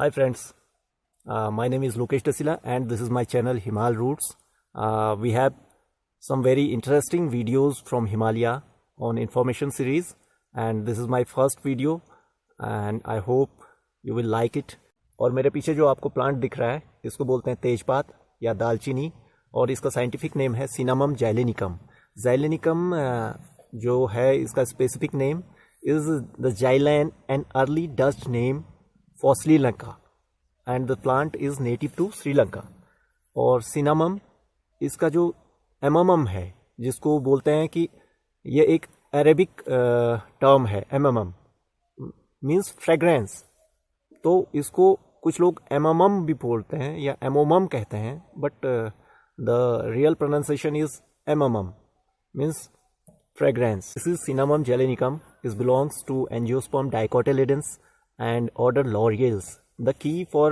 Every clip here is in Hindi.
Hi friends, my name is Lokesh Tasila and this is my channel Himal Roots. We have some very interesting videos from Himalaya on information series and this is my first video and I hope you will like it. और मेरे पीछे जो आपको प्लांट दिख रहा है इसको बोलते हैं तेजपात या दालचीनी और इसका साइंटिफिक नेम है सिनामम ज़ैलेनिकम. ज़ैलेनिकम जो है इसका specific name is the Zeylan an early Dutch name for Sri Lanka and the plant is native to Sri Lanka. और सिनामम इसका जो एममम है जिसको बोलते हैं कि ये एक अरेबिक टर्म है. एममम मीन्स फ्रेग्रेंस, तो इसको कुछ लोग एममम भी बोलते हैं या एमोमम कहते हैं but the real pronunciation is amomum means fragrance. This is Cinnamon gelanicum. It belongs to Angiosperm dicotyledons and order Laurels. The key for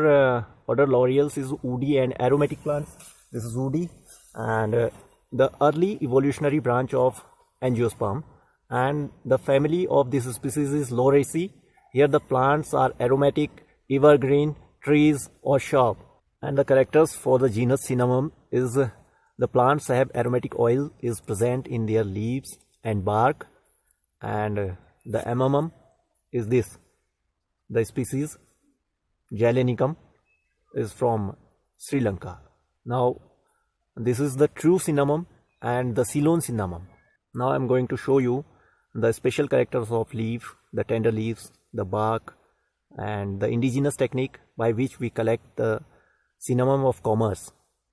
order Laurels is woody and aromatic plants. This is woody and the early evolutionary branch of Angiosperm, and the family of this species is Lauraceae. Here the plants are aromatic, evergreen, trees or shrub. And the characters for the genus Cinnamon is the plants have aromatic oil is present in their leaves and bark, and the emamum is this. The species Jallenicum is from Sri Lanka. Now this is the true cinnamon and the Ceylon cinnamon. Now I am going to show you the special characters of leaf, the tender leaves, the bark and the indigenous technique by which we collect the cinnamon of commerce.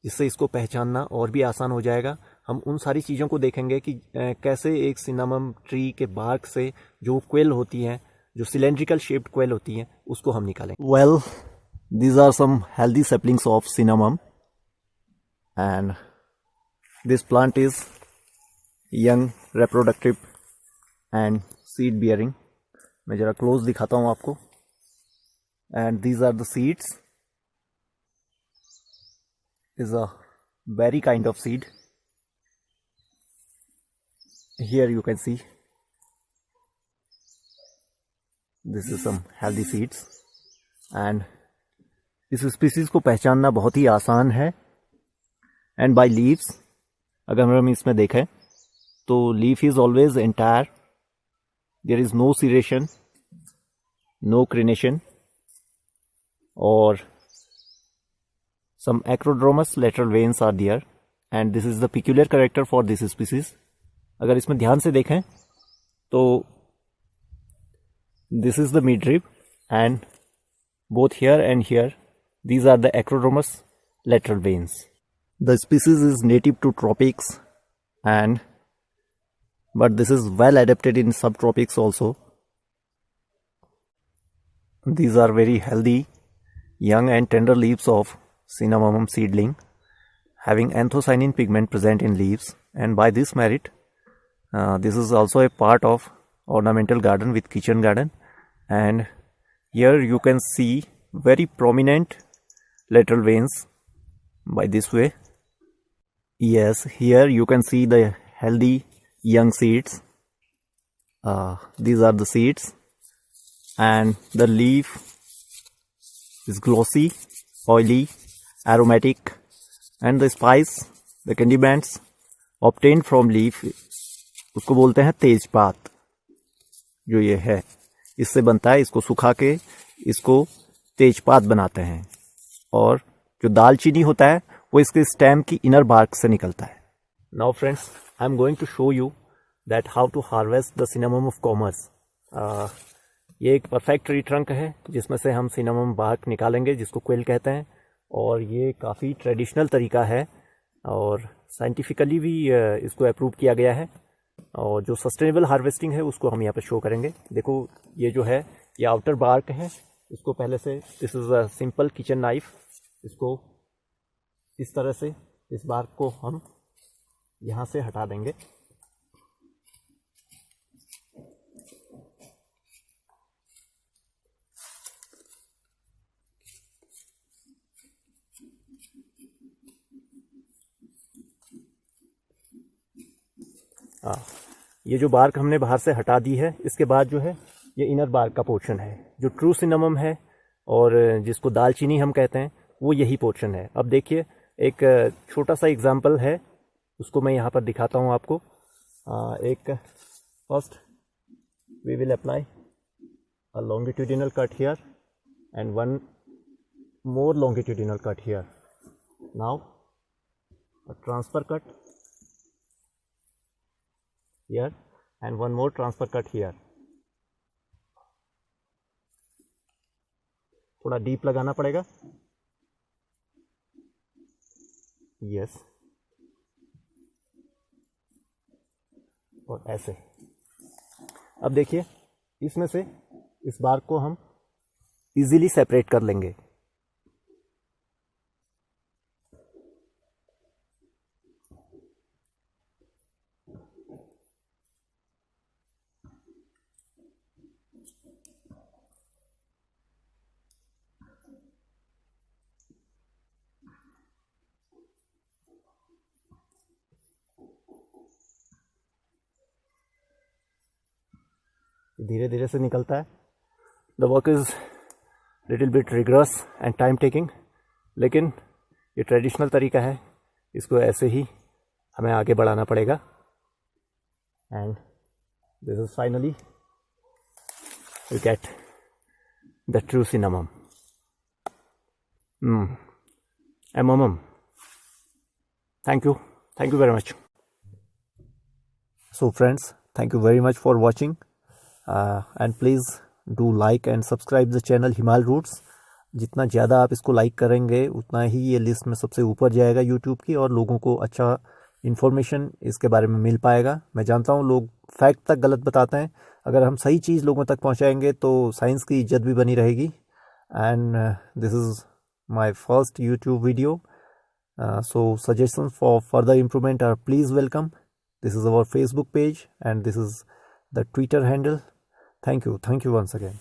जिससे इसको पहचानना और भी आसान हो जाएगा. हम उन सारी चीज़ों को देखेंगे कि कैसे एक सिनामम ट्री के बार्क से जो क्वेल होती हैं, जो सिलेंड्रिकल शेप्ड क्वेल होती हैं, उसको हम निकालेंगे. Well, these are some healthy saplings of cinnamon and this plant is young, reproductive and seed bearing. मैं ज़रा क्लोज दिखाता हूँ आपको. And these are the seeds. Is a berry kind of seed. Here you can see this is some healthy seeds and इस स्पीसीज को पहचानना बहुत ही आसान है. एंड बाय लीव्स अगर हम इसमें देखें तो leaf is always entire. There is no serration, no crenation or some acrodromous lateral veins are there and this is the peculiar character for this species. अगर इसमें ध्यान से देखें तो this is the midrib and both here and here these are the acrodromous lateral veins. The species is native to tropics and but this is well adapted in subtropics also. These are very healthy young and tender leaves of Cinnamomum seedling having anthocyanin pigment present in leaves, and by this merit this is also a part of ornamental garden with kitchen garden. And here you can see very prominent lateral veins by this way. Yes, here you can see the healthy young seeds. These are the seeds and the leaf is glossy, oily, aromatic, and the spice, the candy bands obtained from leaf उसको बोलते हैं तेजपात. जो ये है इससे बनता है, इसको सुखा के इसको तेजपात बनाते हैं. और जो दालचीनी होता है वो इसके स्टेम की इनर बार्क से निकलता है. Now friends, I am going to show you that how to harvest the cinnamon of commerce. ये एक परफेक्ट ट्री ट्रंक है जिसमें से हम सिनामम बार्क निकालेंगे जिसको क्विल कहते हैं. और ये काफ़ी ट्रेडिशनल तरीका है और साइंटिफिकली भी इसको अप्रूव किया गया है. और जो सस्टेनेबल हार्वेस्टिंग है उसको हम यहाँ पे शो करेंगे. देखो ये जो है ये आउटर बार्क है. इसको पहले से this is a simple kitchen knife. इसको इस तरह से इस बार्क को हम यहाँ से हटा देंगे. ये जो बार्क हमने बाहर से हटा दी है, इसके बाद जो है ये इनर बार्क का पोर्शन है. जो ट्रू सिनामम है और जिसको दालचीनी हम कहते हैं, वो यही पोर्शन है। अब देखिए एक छोटा सा एग्जाम्पल है, उसको मैं यहाँ पर दिखाता हूँ आपको। एक first we will apply a longitudinal cut here and one more longitudinal cut here. Now a transfer cut here and one more transfer cut here. थोड़ा डीप लगाना पड़ेगा। यस, और ऐसे। अब देखिए इसमें से इस बार को हम इजीली सेपरेट कर लेंगे। धीरे धीरे से निकलता है। The work is little bit rigorous and time taking, लेकिन ये ट्रेडिशनल तरीका है, इसको ऐसे ही हमें आगे बढ़ाना पड़ेगा। And this is finally we get the true cinnamon. Mmm. Thank you very much. So friends, thank you very much for watching. And please do like and subscribe the channel हिमाल रूट्स। जितना ज़्यादा आप इसको लाइक करेंगे उतना ही ये लिस्ट में सबसे ऊपर जाएगा यूट्यूब की, और लोगों को अच्छा इन्फॉर्मेशन इसके बारे में मिल पाएगा। मैं जानता हूँ लोग फैक्ट तक गलत बताते हैं, अगर हम सही चीज़ लोगों तक पहुँचाएंगे तो साइंस की इज्जत भी बनी रहेगी। And this is my first YouTube video, so suggestions for further improvement are please welcome. This is our Facebook page and this is the Twitter handle. Thank you once again.